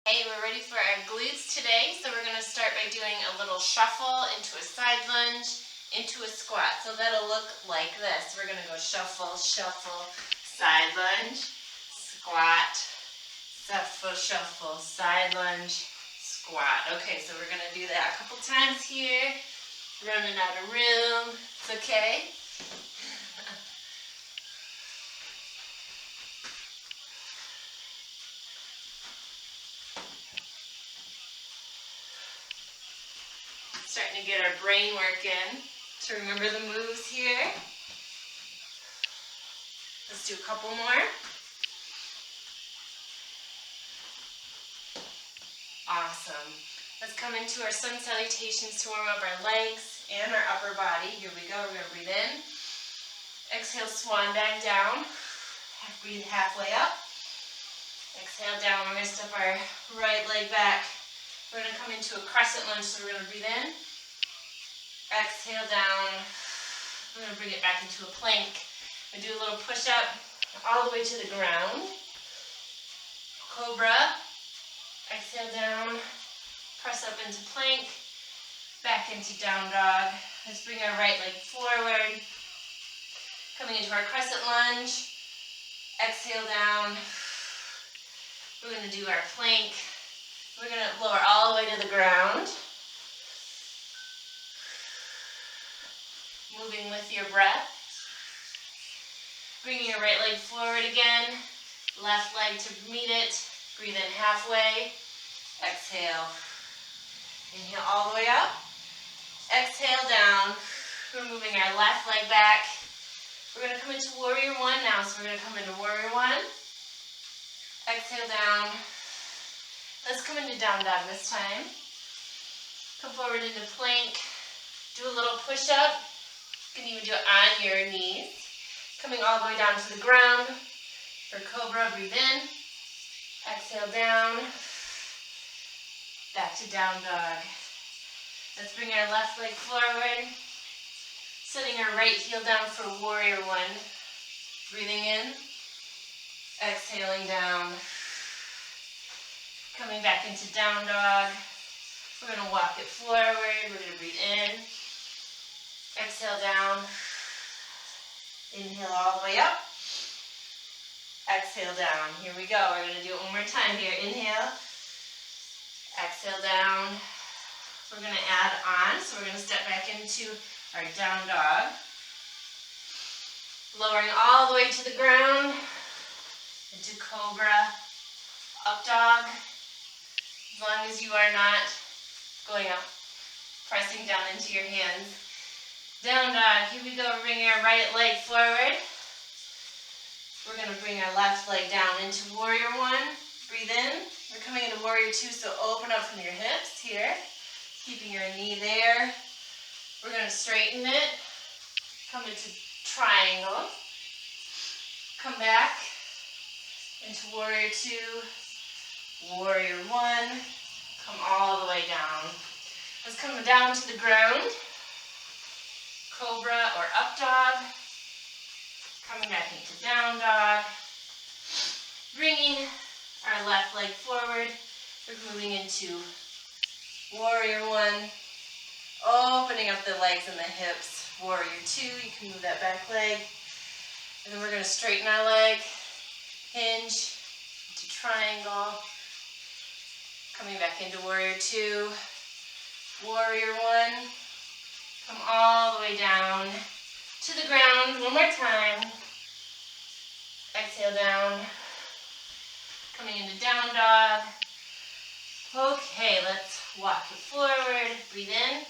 Hey, we're ready for our glutes today, so we're going to start by doing a little shuffle into a side lunge, into a squat. So that'll look like this. We're going to go shuffle, shuffle, side lunge, squat, shuffle, shuffle, side lunge, squat. Okay, so we're going to do that a couple times here. Running out of room. It's okay. Starting to get our brain working to remember the moves here. Let's do a couple more. Awesome. Let's come into our sun salutations to warm up our legs and our upper body. Here we go. We're going to breathe in. Exhale, swan back down. Breathe halfway up. Exhale down. We're going to step our right leg back. We're going to come into a crescent lunge, so we're going to breathe in. Exhale down. We're going to bring it back into a plank. We do a little push-up all the way to the ground. Cobra. Exhale down. Press up into plank. Back into down dog. Let's bring our right leg forward. Coming into our crescent lunge. Exhale down. We're going to do our plank. We're going to lower all the way to the ground. Moving with your breath. Bringing your right leg forward again. Left leg to meet it. Breathe in halfway. Exhale. Inhale all the way up. Exhale down. We're moving our left leg back. We're going to come into warrior one now. So we're going to come into warrior one. Exhale down. Let's come into down dog this time. Come forward into plank. Do a little push up. You can even do it on your knees. Coming all the way down to the ground. For cobra, breathe in. Exhale down. Back to down dog. Let's bring our left leg forward. Setting our right heel down for warrior one. Breathing in. Exhaling down. Coming back into down dog. We're going to walk it forward. We're going to breathe in. Exhale down. Inhale all the way up. Exhale down. Here we go. We're going to do it one more time here. Inhale. Exhale down. We're going to add on. So we're going to step back into our down dog. Lowering all the way to the ground. Into cobra. Up dog. As long as you are not going up. Pressing down into your hands. Down dog. Here we go. Bring our right leg forward. We're going to bring our left leg down into warrior one. Breathe in. We're coming into warrior two, so open up from your hips here. Keeping your knee there. We're going to straighten it. Come into triangle. Come back into warrior two. Warrior one. Come all the way down. Let's come down to the ground. Cobra or up dog. Coming back into down dog. Bringing our left leg forward. We're moving into warrior one. Opening up the legs and the hips. Warrior two. You can move that back leg. And then we're going to straighten our leg. Hinge into triangle. Coming back into warrior two. Warrior one. Come all the way down to the ground. One more time. Exhale down. Coming into down dog. Okay, let's walk it forward. Breathe in.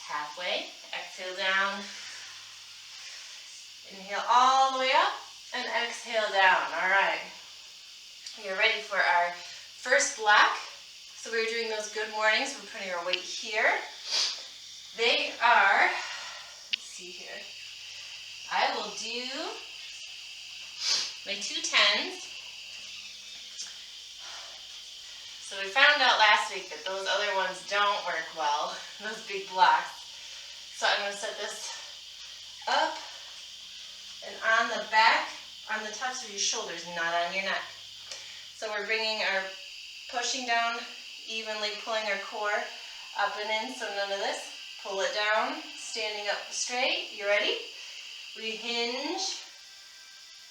Halfway. Exhale down. Inhale all the way up. And exhale down. All right. You're ready for our first block. So we're doing those good mornings. We're putting our weight here. They are, let's see here. I will do my 2 10s. So we found out last week that those other ones don't work well, those big blocks. So I'm going to set this up and on the back, on the tops of your shoulders, not on your neck. So we're bringing our pushing down evenly, pulling our core up and in, so none of this. Pull it down, standing up straight. You ready? We hinge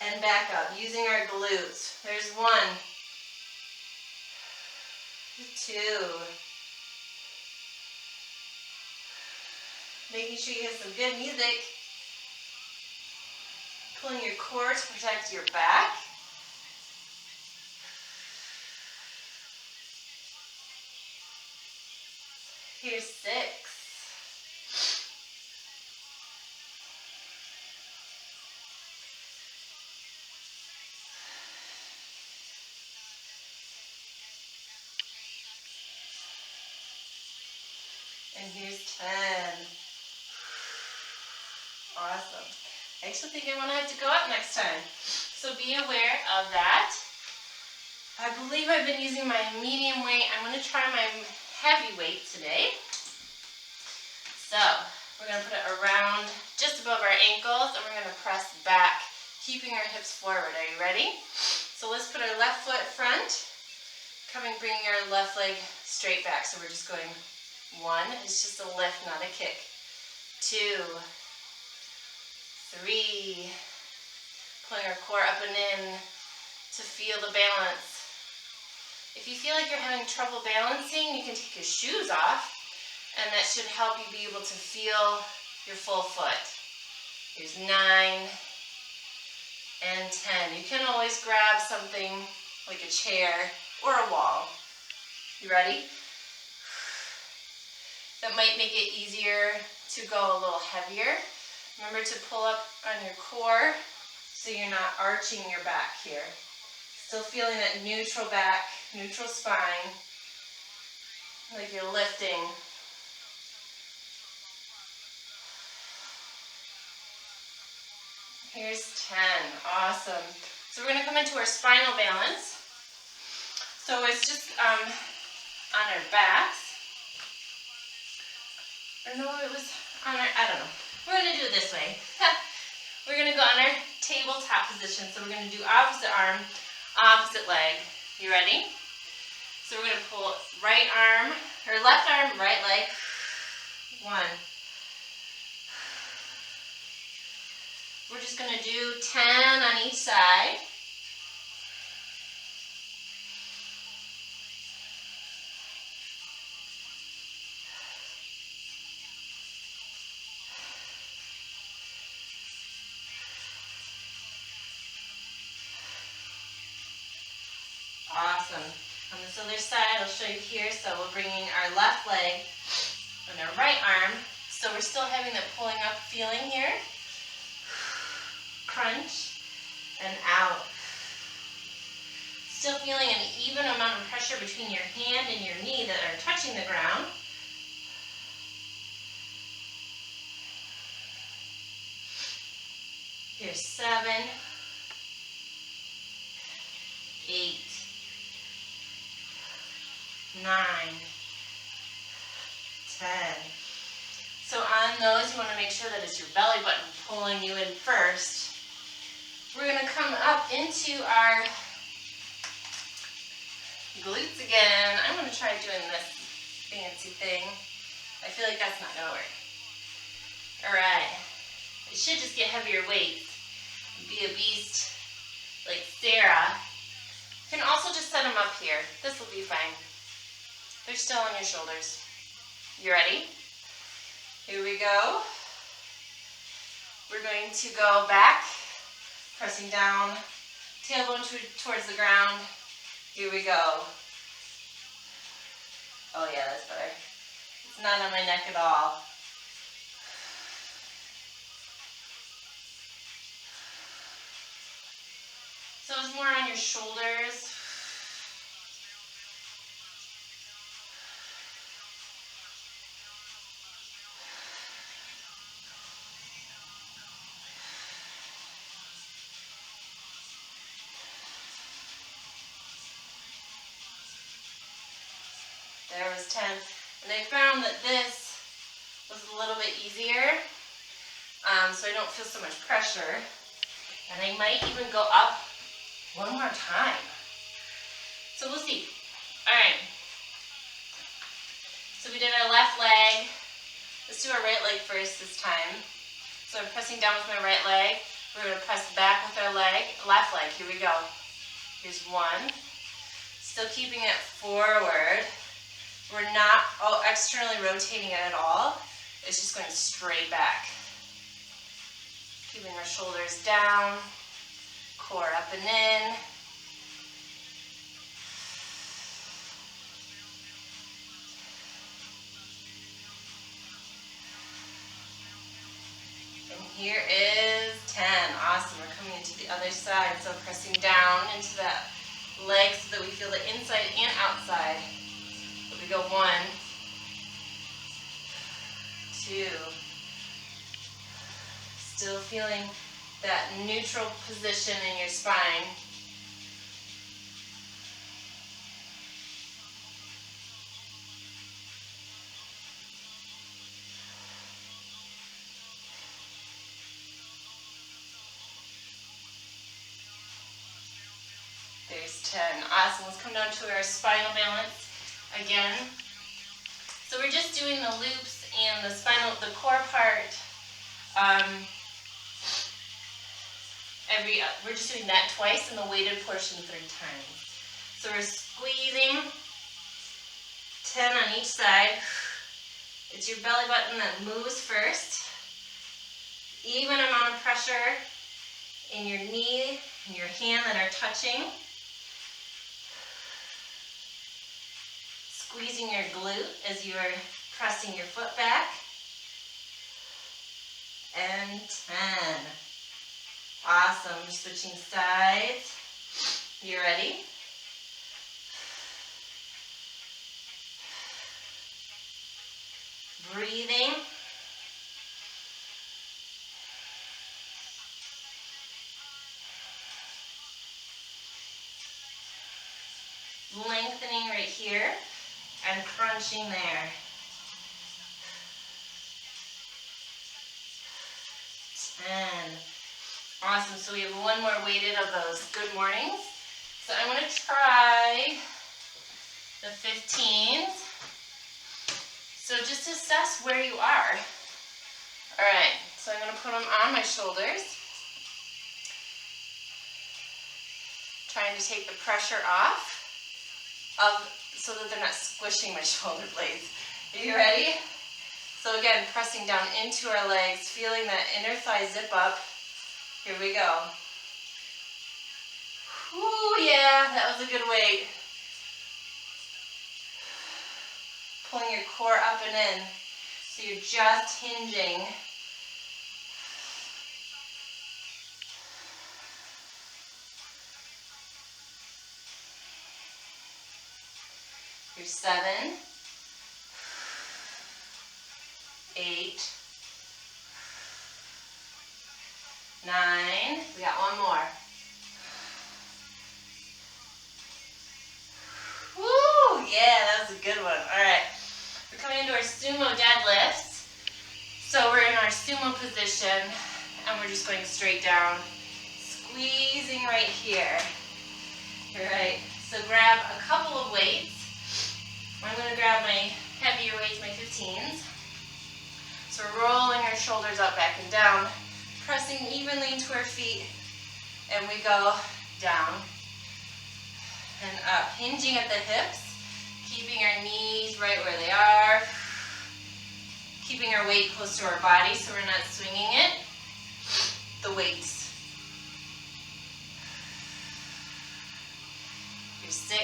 and back up, using our glutes. There's 1, 2. Making sure you have some good music. Pulling your core to protect your back. Here's 6. And here's 10. Awesome. I actually think I want to have to go up next time. So be aware of that. I believe I've been using my medium weight. I'm going to try my heavy weight today. So we're going to put it around just above our ankles, and we're going to press back, keeping our hips forward. Are you ready? So let's put our left foot front, bringing our left leg straight back. So we're just going 1, it's just a lift, not a kick. 2, 3, pulling our core up and in to feel the balance. If you feel like you're having trouble balancing, you can take your shoes off, and that should help you be able to feel your full foot. Here's 9 and 10. You can always grab something like a chair or a wall. You ready? That might make it easier to go a little heavier. Remember to pull up on your core so you're not arching your back here. Still feeling that neutral back, neutral spine, like you're lifting. Here's 10. Awesome. So we're going to come into our spinal balance. So it's just on our backs. Or no, it was on our, I don't know. We're going to do it this way. We're going to go on our tabletop position. So we're going to do opposite arm, opposite leg. You ready? So we're going to pull right arm, or left arm, right leg. 1. We're just going to do 10 on each side. Awesome. On this other side, I'll show you here. So we're bringing our left leg and our right arm. So we're still having that pulling up feeling here. Crunch and out. Still feeling an even amount of pressure between your hand and your knee that are touching the ground. Here's 7, 8, 9, 10. So on those, you want to make sure that it's your belly button pulling you in first. We're going to come up into our glutes again. I'm going to try doing this fancy thing. I feel like that's not going to work. All right. It should just get heavier weights. Be a beast like Sarah. You can also just set them up here. This will be fine. They're still on your shoulders. You ready? Here we go. We're going to go back, pressing down, tailbone towards the ground. Here we go. Oh yeah, that's better. It's not on my neck at all. So it's more on your shoulders. There was 10. And I found that this was a little bit easier, so I don't feel so much pressure. And I might even go up one more time. So we'll see. All right. So we did our left leg. Let's do our right leg first this time. So I'm pressing down with my right leg. We're going to press back with our left leg. Here we go. Here's one. Still keeping it forward. We're not externally rotating it at all. It's just going straight back. Keeping our shoulders down, core up and in. And here is 10. Awesome. We're coming into the other side. So pressing down into that leg so that we feel the inside and outside. So we go 1, 2. Still feeling that neutral position in your spine. There's 10. Awesome. Let's come down to our spinal balance again. So we're just doing the loops and the core part. We're just doing that twice and the weighted portion 3 times. So we're squeezing 10 on each side. It's your belly button that moves first. Even amount of pressure in your knee and your hand that are touching. Squeezing your glute as you are pressing your foot back. And 10. Awesome. We're switching sides. You ready? Breathing. Lengthening right here and crunching there. 10. Awesome. So we have one more weighted of those good mornings. So I'm going to try the 15s. So just assess where you are. All right. So I'm going to put them on my shoulders. Trying to take the pressure off so that they're not squishing my shoulder blades. Are you ready? So again, pressing down into our legs, feeling that inner thigh zip up. Here we go. Ooh, yeah, that was a good weight. Pulling your core up and in. So you're just hinging. Here's 7, 8, 9. We got one more. Woo! Yeah, that was a good one. All right. We're coming into our sumo deadlifts. So we're in our sumo position, and we're just going straight down, squeezing right here. All right. So grab a couple of weights. I'm going to grab my heavier weights, my 15s. So we're rolling our shoulders up, back and down, pressing evenly into our feet, and we go down and up, hinging at the hips, keeping our knees right where they are, keeping our weight close to our body so we're not swinging it. The weights. Here's 6.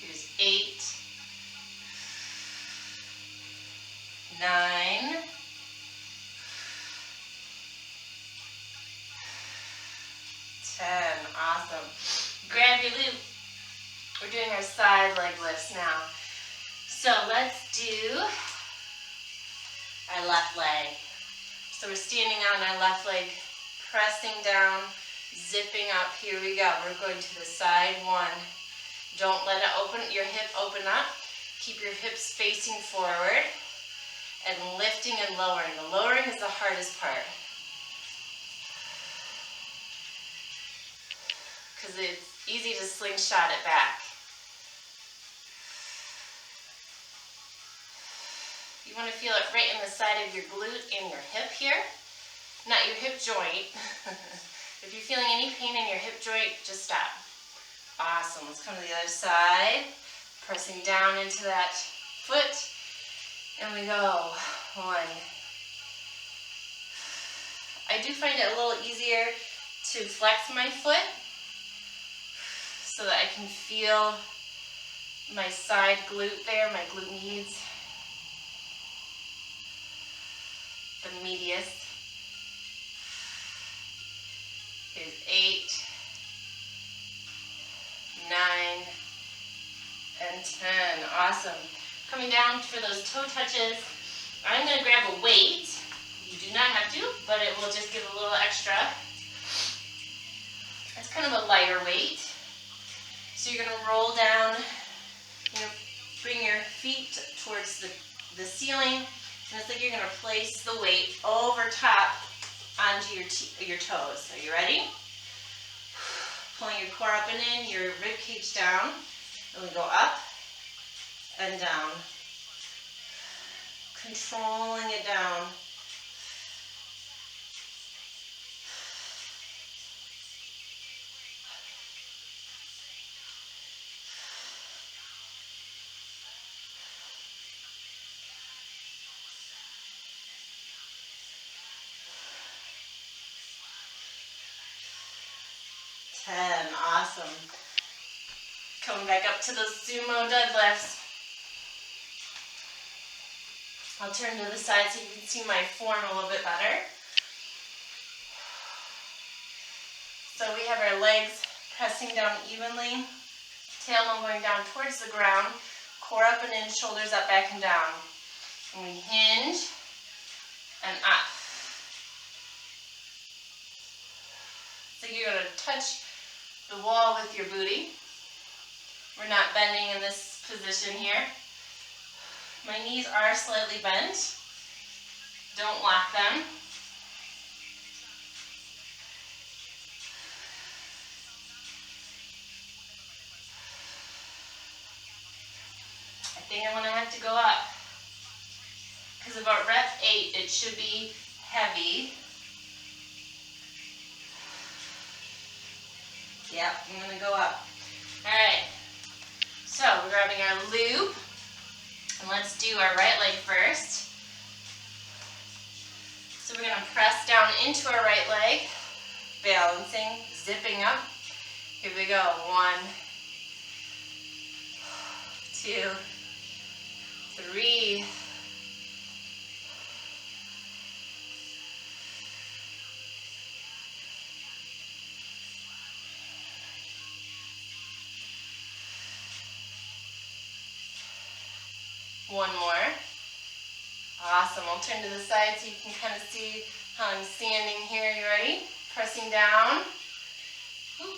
Here's 8. 9. 10. Awesome. Grab your loop. We're doing our side leg lifts now. So let's do our left leg. So we're standing on our left leg, pressing down, zipping up. Here we go. We're going to the side 1. Don't let it open, your hip open up. Keep your hips facing forward. and lifting and lowering. The lowering is the hardest part, because it's easy to slingshot it back. You want to feel it right in the side of your glute and your hip here, not your hip joint. If you're feeling any pain in your hip joint, just stop. Awesome. Let's come to the other side, pressing down into that foot, and we go. 1. I do find it a little easier to flex my foot so that I can feel my side glute there, my glute medius, the medius. Is 8, 9, and 10. Awesome. Coming down for those toe touches, I'm going to grab a weight. You do not have to, but it will just give a little extra. It's kind of a lighter weight. So you're going to roll down, bring your feet towards the ceiling, and it's like you're going to place the weight over top onto your toes. Are you ready? Pulling your core up and in, your rib cage down, and we go up and down. Controlling it down. Awesome. Coming back up to those sumo deadlifts. I'll turn to the side so you can see my form a little bit better. So we have our legs pressing down evenly, tailbone going down towards the ground, core up and in, shoulders up, back and down. And we hinge and up. So you're going to touch the wall with your booty. We're not bending in this position here. My knees are slightly bent. Don't lock them. I think I'm going to have to go up, because about rep 8 it should be heavy. Yep, I'm going to go up. Alright, so we're grabbing our loop, and let's do our right leg first. So we're going to press down into our right leg, balancing, zipping up. Here we go. 1, 2, 3, 1 more. Awesome. I'll turn to the side so you can kind of see how I'm standing here. You ready? Pressing down. Oop.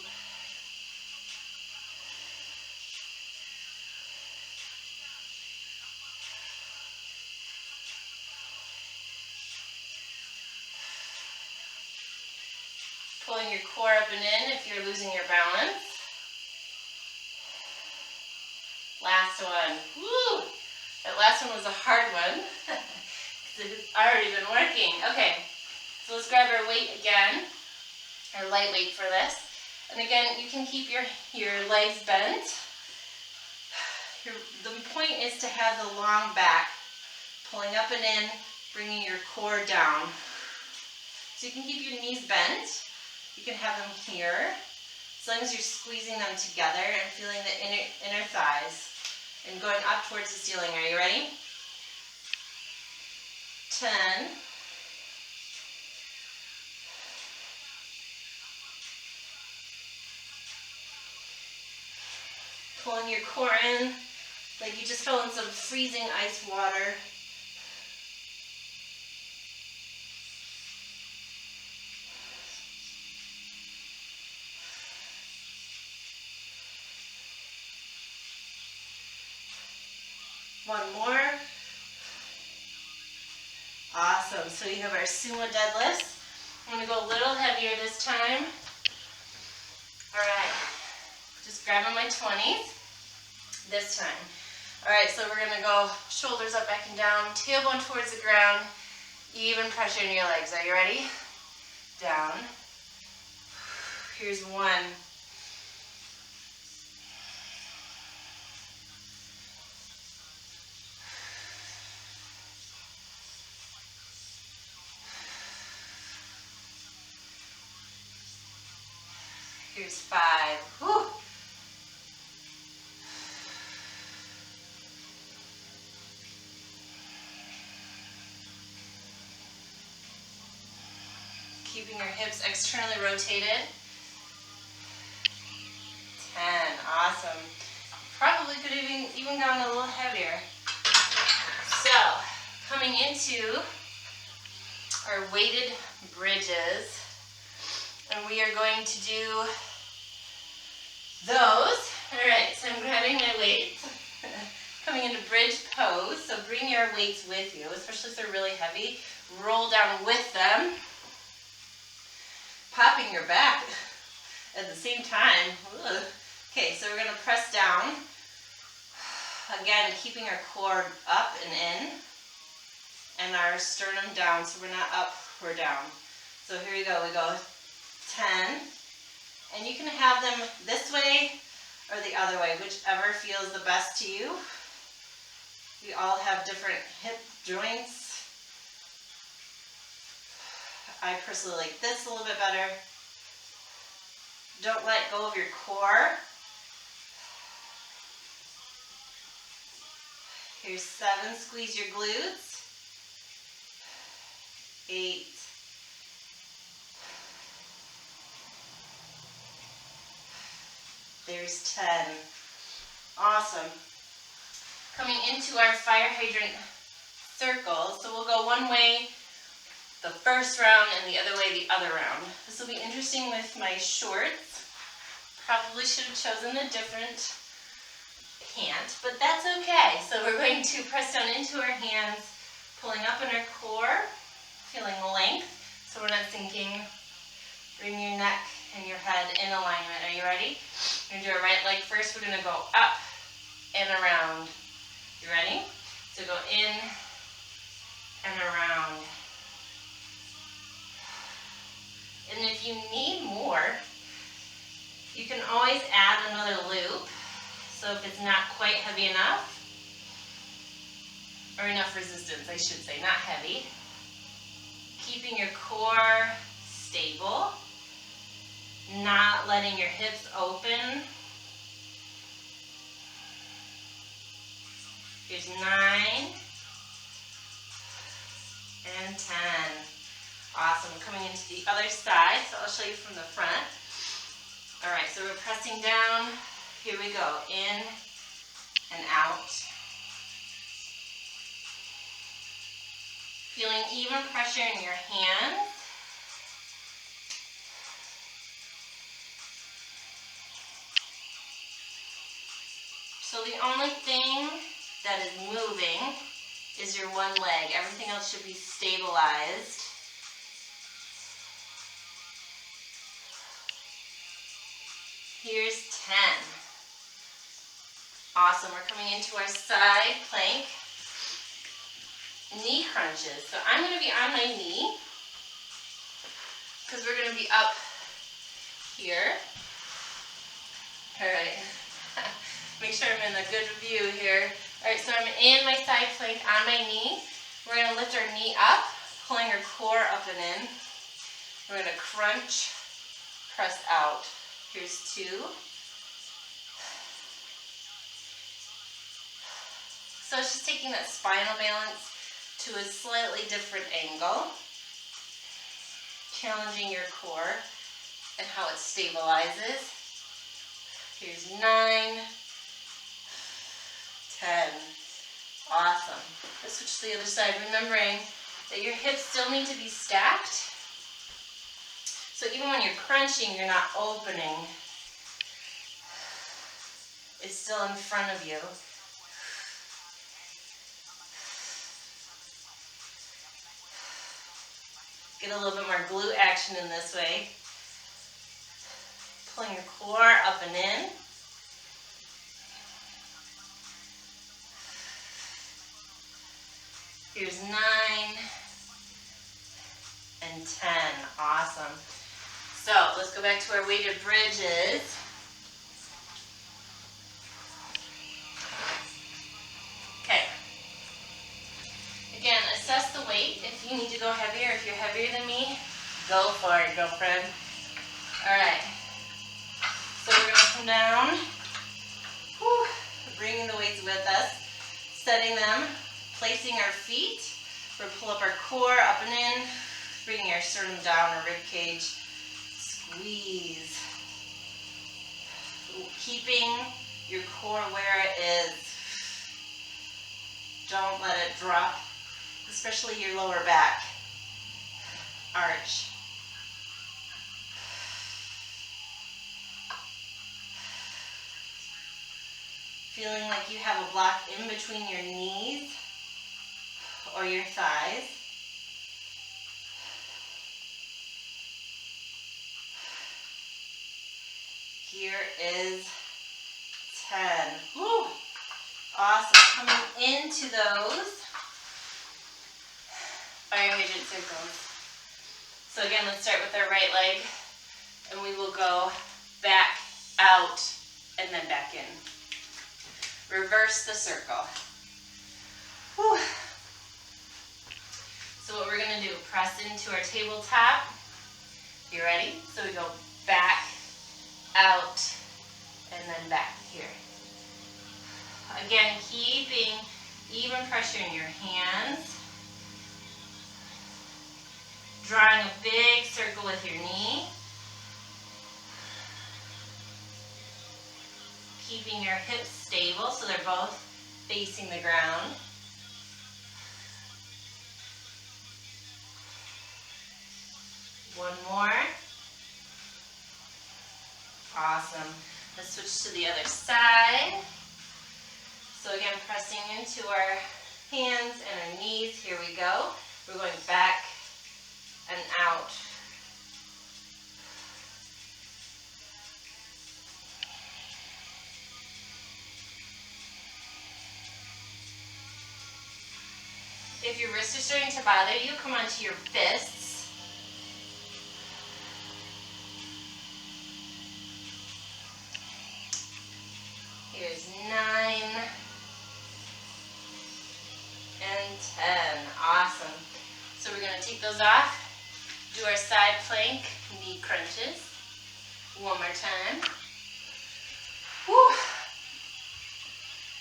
Pulling your core up and in if you're losing your balance. Last one. Woo! That last one was a hard one. It's already been working. Okay, so let's grab our weight again, our light weight for this. And again, you can keep your legs bent. The point is to have the long back, pulling up and in, bringing your core down. So you can keep your knees bent. You can have them here, as long as you're squeezing them together and feeling the inner thighs and going up towards the ceiling. Are you ready? 10. Pulling your core in, like you just fell in some freezing ice water. One more. Awesome. So you have our sumo deadlifts. I'm going to go a little heavier this time. All right. Just grabbing my 20s this time. All right, so we're going to go shoulders up, back and down, tailbone towards the ground, even pressure in your legs. Are you ready? Down. Here's one. Here's 5. Whew. Keeping your hips externally rotated. 10. Awesome. Probably could have even gone a little heavier. So, coming into our weighted bridges, and we are going to do those. All right, so I'm grabbing my weights, coming into bridge pose. So bring your weights with you, especially if they're really heavy. Roll down with them, popping your back at the same time. Ugh. Okay, so we're going to press down. Again, keeping our core up and in, and our sternum down, so we're not up, we're down. So here we go, 10, and you can have them this way or the other way, whichever feels the best to you. We all have different hip joints. I personally like this a little bit better. Don't let go of your core. Here's 7, squeeze your glutes. 8. There's 10. Awesome. Coming into our fire hydrant circle. So we'll go one way the first round and the other way the other round. This will be interesting with my shorts. Probably should have chosen a different pant, but that's okay. So we're going to press down into our hands, pulling up in our core, feeling length, so we're not sinking. Bring your neck and your head in alignment. Are you ready? We're going to do our right leg first. We're going to go up and around. You ready? So go in and around. And if you need more, you can always add another loop. So if it's not quite heavy enough, or enough resistance, I should say, not heavy. Keeping your core stable, not letting your hips open. Here's 9 and 10. Awesome. We're coming into the other side, so I'll show you from the front. All right, so we're pressing down. Here we go, in and out. Feeling even pressure in your hands. So the only thing that is moving is your one leg. Everything else should be stabilized. Here's 10. Awesome, we're coming into our side plank. Knee crunches. So I'm going to be on my knee because we're going to be up here. All right. Make sure I'm in a good view here. All right, so I'm in my side plank on my knee. We're going to lift our knee up, pulling our core up and in. We're going to crunch, press out. Here's 2. So it's just taking that spinal balance to a slightly different angle, challenging your core and how it stabilizes. Here's 9, 10. Awesome. Let's switch to the other side, remembering that your hips still need to be stacked. So even when you're crunching, you're not opening. It's still in front of you. Get a little bit more glute action in this way. Pulling your core up and in. Here's 9 and 10. Awesome. So let's go back to our weighted bridges. Okay. Again, assess the weight. If you need to go heavier, if you're heavier than me, go for it, girlfriend. All right. So we're gonna come down. Whew. Bringing the weights with us, setting them, placing our feet. We're pull up our core up and in, bringing our sternum down, our rib cage. Squeeze. Keeping your core where it is. Don't let it drop, especially your lower back. Arch. Feeling like you have a block in between your knees or your thighs. Here is 10. Woo! Awesome. Coming into those fire midget circles. So again, let's start with our right leg, and we will go back, out, and then back in. Reverse the circle. Whew. So what we're gonna do, press into our tabletop. You ready? So we go back, out, and then back here. Again, keeping even pressure in your hands. Drawing a big circle with your knee. Keeping your hips stable so they're both facing the ground. One more. Awesome. Let's switch to the other side. So again, pressing into our hands and our knees. Here we go. We're going back and out. If your wrists are starting to bother you, come onto your fists. Here's 9 and 10. Awesome. So we're going to take those off, do our side plank, knee crunches. One more time. Whew.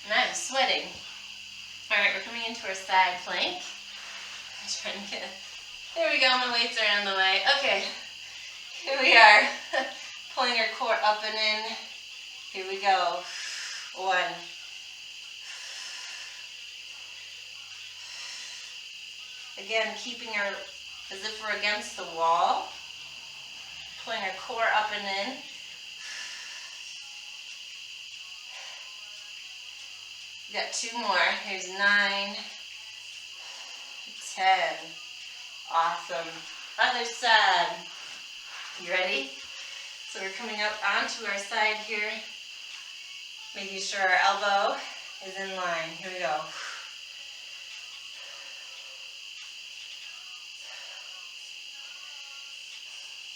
And I'm sweating. All right, we're coming into our side plank. I'm trying to get, there we go, my weights are on the way. Okay, here we are. Pulling our core up and in. Here we go. 1. Again, keeping our, as if we're against the wall. Pulling our core up and in. We got 2 more. Here's 9, 10. Awesome. Other side. You ready? So we're coming up onto our side here, making sure our elbow is in line. Here we go.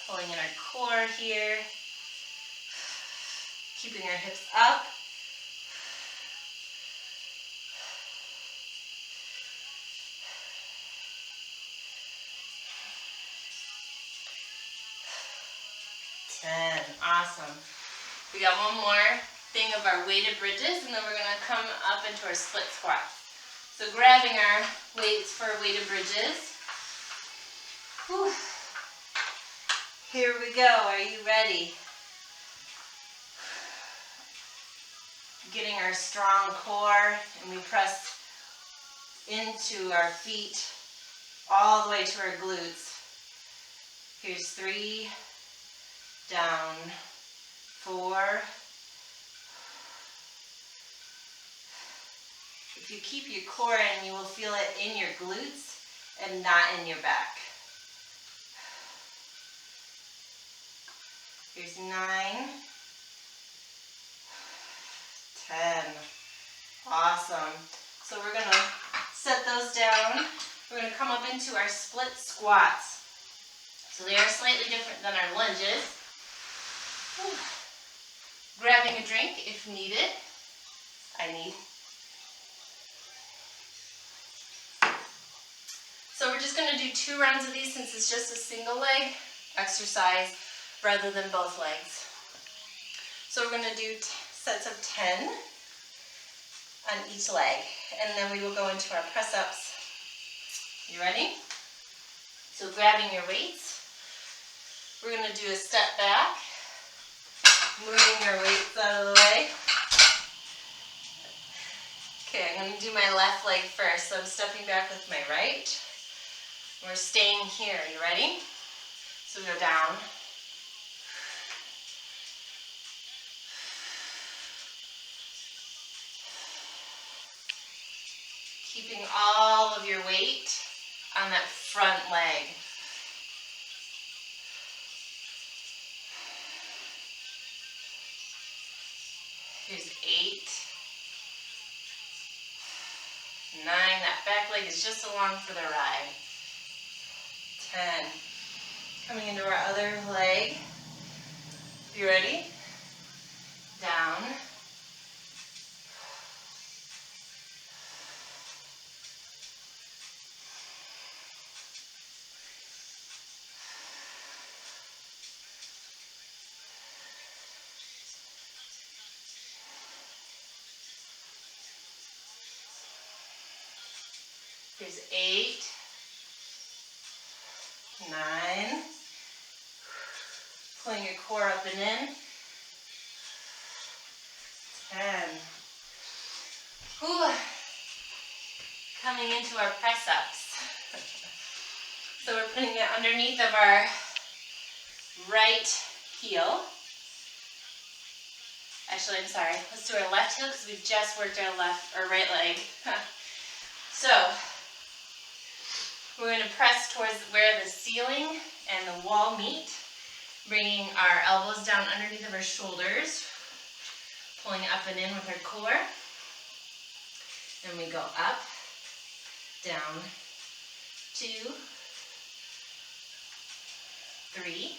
Pulling in our core here. Keeping our hips up. Awesome. We got one more thing of our weighted bridges, and then we're going to come up into our split squats. So grabbing our weights for weighted bridges. Whew. Here we go. Are you ready? Getting our strong core, and we press into our feet all the way to our glutes. Here's 3, down, 4. If you keep your core in, you will feel it in your glutes and not in your back. Here's 9, 10. Awesome. So we're going to set those down. We're going to come up into our split squats. So they are slightly different than our lunges. Whew. Grabbing a drink if needed. So we're just going to do 2 rounds of these since it's just a single leg exercise rather than both legs. So we're going to do sets of 10 on each leg, and then we will go into our press-ups. You ready? So grabbing your weights, we're going to do a step back, moving your weights out of the way. Okay, I'm going to do my left leg first, so I'm stepping back with my right. We're staying here. You ready? So we go down. Keeping all of your weight on that front leg. Here's 8, 9. That back leg is just along for the ride. 10. Coming into our other leg. You ready? Down. Here's 8, 9. Pulling your core up and in. 10. Whew. Coming into our press-ups. So we're putting it underneath of our right heel. Actually, I'm sorry. Let's do our left heel because we just worked our right leg. So we're going to press towards where the ceiling and the wall meet, bringing our elbows down underneath of our shoulders, pulling up and in with our core. Then we go up, down, 2, 3,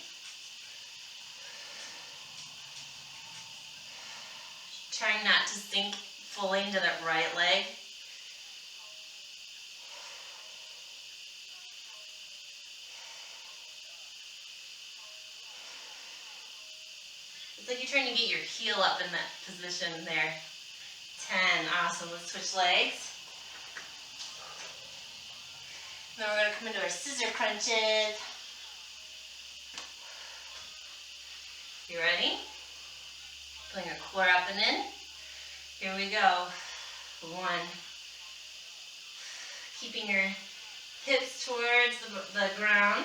trying not to sink fully into that right leg. It's like you're trying to get your heel up in that position there. 10, awesome. Let's switch legs. Then we're going to come into our scissor crunches. You ready? Pulling your core up and in. Here we go. 1. Keeping your hips towards the ground.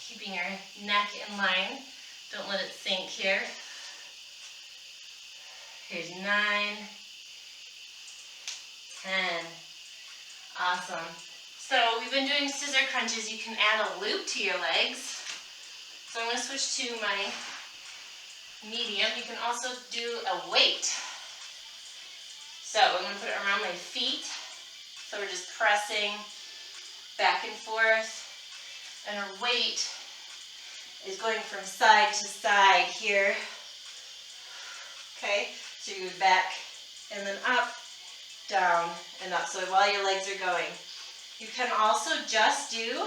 Keeping your neck in line. Don't let it sink here. Here's 9, 10. Awesome. So we've been doing scissor crunches. You can add a loop to your legs. So I'm going to switch to my medium. You can also do a weight. So I'm going to put it around my feet. So we're just pressing back and forth. And our weight is going from side to side here. Okay, so you go back and then up, down, and up. So while your legs are going. You can also just do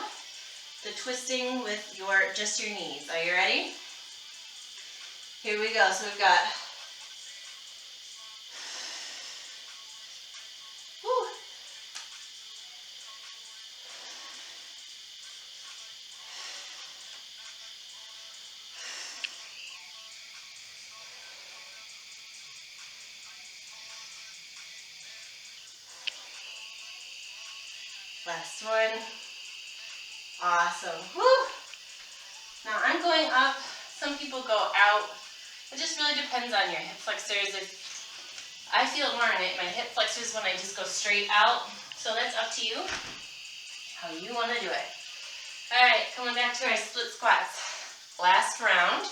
the twisting with just your knees. Are you ready? Here we go. So we've got, whew. Last one. Awesome. Woo. Now I'm going up. Some people go out. It just really depends on your hip flexors. If I feel it more in my hip flexors when I just go straight out. So that's up to you, how you want to do it. All right, coming back to our split squats. Last round.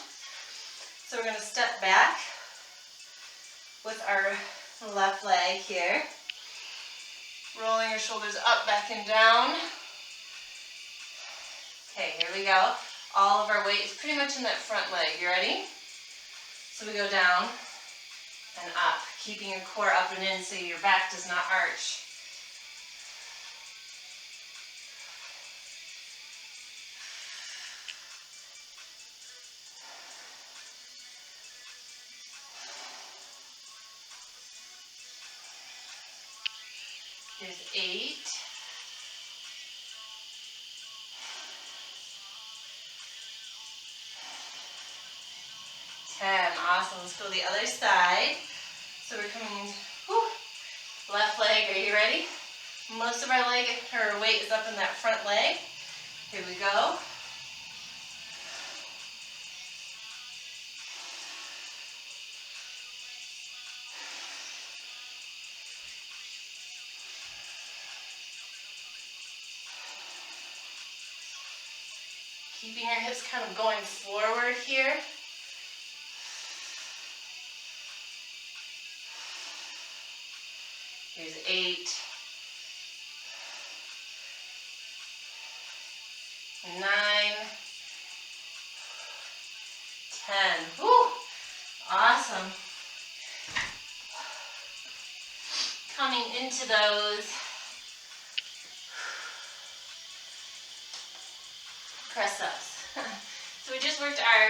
So we're going to step back with our left leg here. Rolling your shoulders up, back, and down. Okay, here we go. All of our weight is pretty much in that front leg. You ready? So we go down and up, keeping your core up and in so your back does not arch. Here's 8. 10. Awesome. Let's go to the other side. So we're coming, left leg. Are you ready? Most of our weight is up in that front leg. Here we go. Keeping your hips kind of going forward here. Here's 8. 9. 10. Woo! Awesome. Coming into those press ups. So we just worked our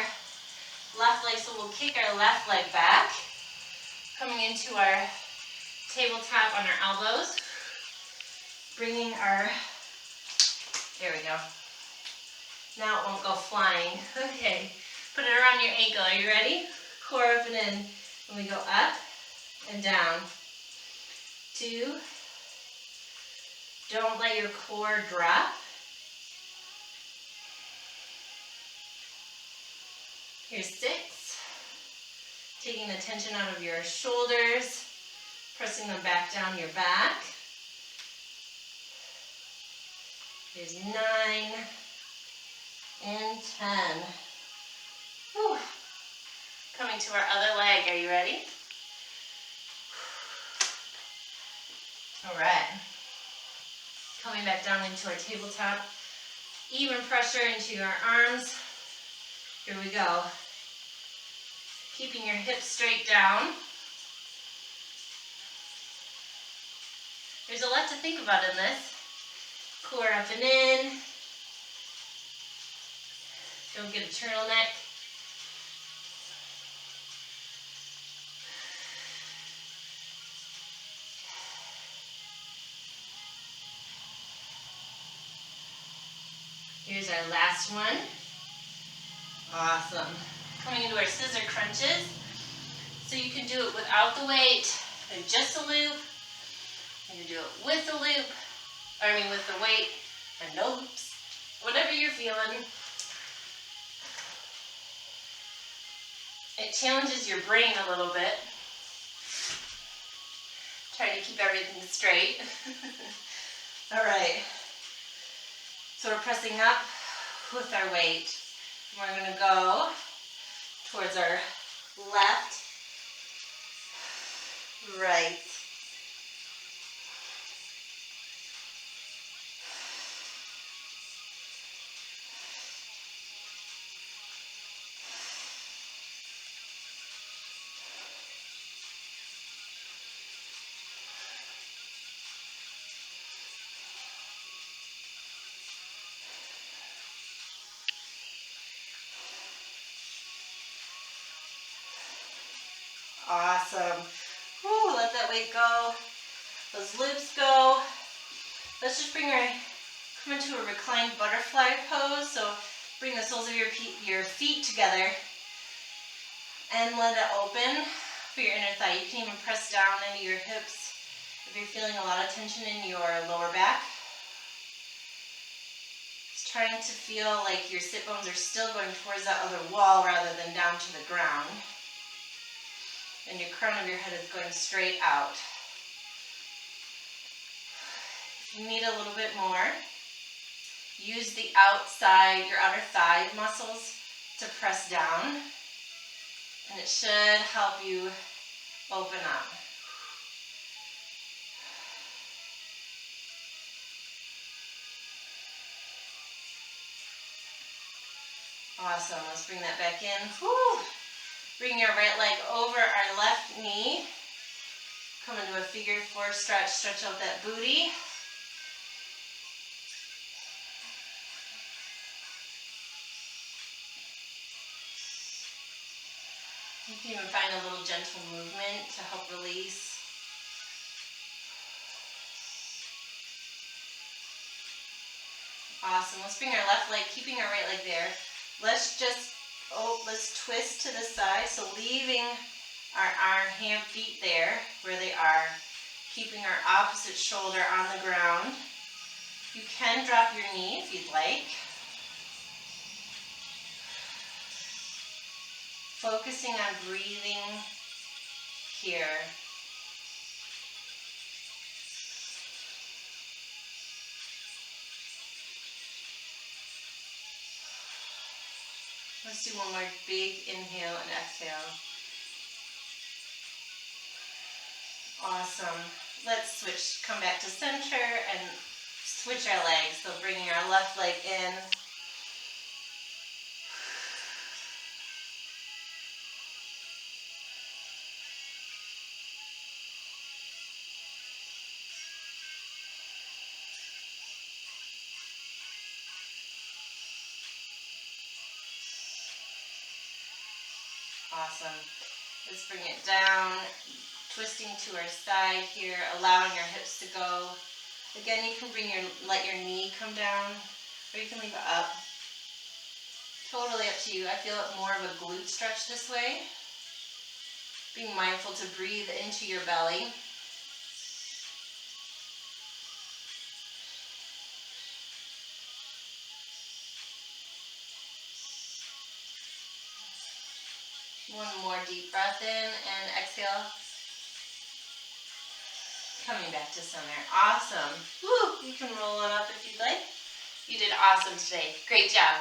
left leg, so we'll kick our left leg back. Coming into our tabletop on our elbows. Bringing our, there we go. Now it won't go flying. Okay, put it around your ankle. Are you ready? Core up and in. And we go up and down. 2. Don't let your core drop. Here's 6. Taking the tension out of your shoulders, pressing them back down your back. Here's 9 and 10. Whew. Coming to our other leg. Are you ready? All right. Coming back down into our tabletop. Even pressure into your arms. Here we go. Keeping your hips straight down. There's a lot to think about in this. Core up and in. Don't get a turtleneck. Here's our last one. Awesome. Coming into our scissor crunches. So you can do it without the weight and just a loop. You can do it with the loop, with the weight and no loops. Whatever you're feeling. It challenges your brain a little bit. Trying to keep everything straight. All right. So we're pressing up with our weight. We're going to go towards our left, right, awesome. Whew, let that weight go. Those loops go. Let's just come into a reclined butterfly pose. So bring the soles of your feet together and let it open for your inner thigh. You can even press down into your hips if you're feeling a lot of tension in your lower back. It's trying to feel like your sit bones are still going towards that other wall rather than down to the ground. And your crown of your head is going straight out. You need a little bit more. Use the outside, your outer thigh muscles to press down, and it should help you open up. Awesome, let's bring that back in. Whew. Bring your right leg over our left knee. Come into a figure four stretch, stretch out that booty. You can even find a little gentle movement to help release. Awesome, let's bring our left leg, keeping our right leg there. Let's twist to the side, so leaving our hand feet there where they are, keeping our opposite shoulder on the ground. You can drop your knee if you'd like. Focusing on breathing here. Let's do one more big inhale and exhale. Awesome. Let's switch, come back to center and switch our legs. So bringing our left leg in. Awesome. Let's bring it down, twisting to our side here, allowing our hips to go. Again, you can let your knee come down, or you can leave it up. Totally up to you. I feel it more of a glute stretch this way. Being mindful to breathe into your belly. One more deep breath in and exhale. Coming back to center. Awesome. Woo! You can roll on up if you'd like. You did awesome today. Great job.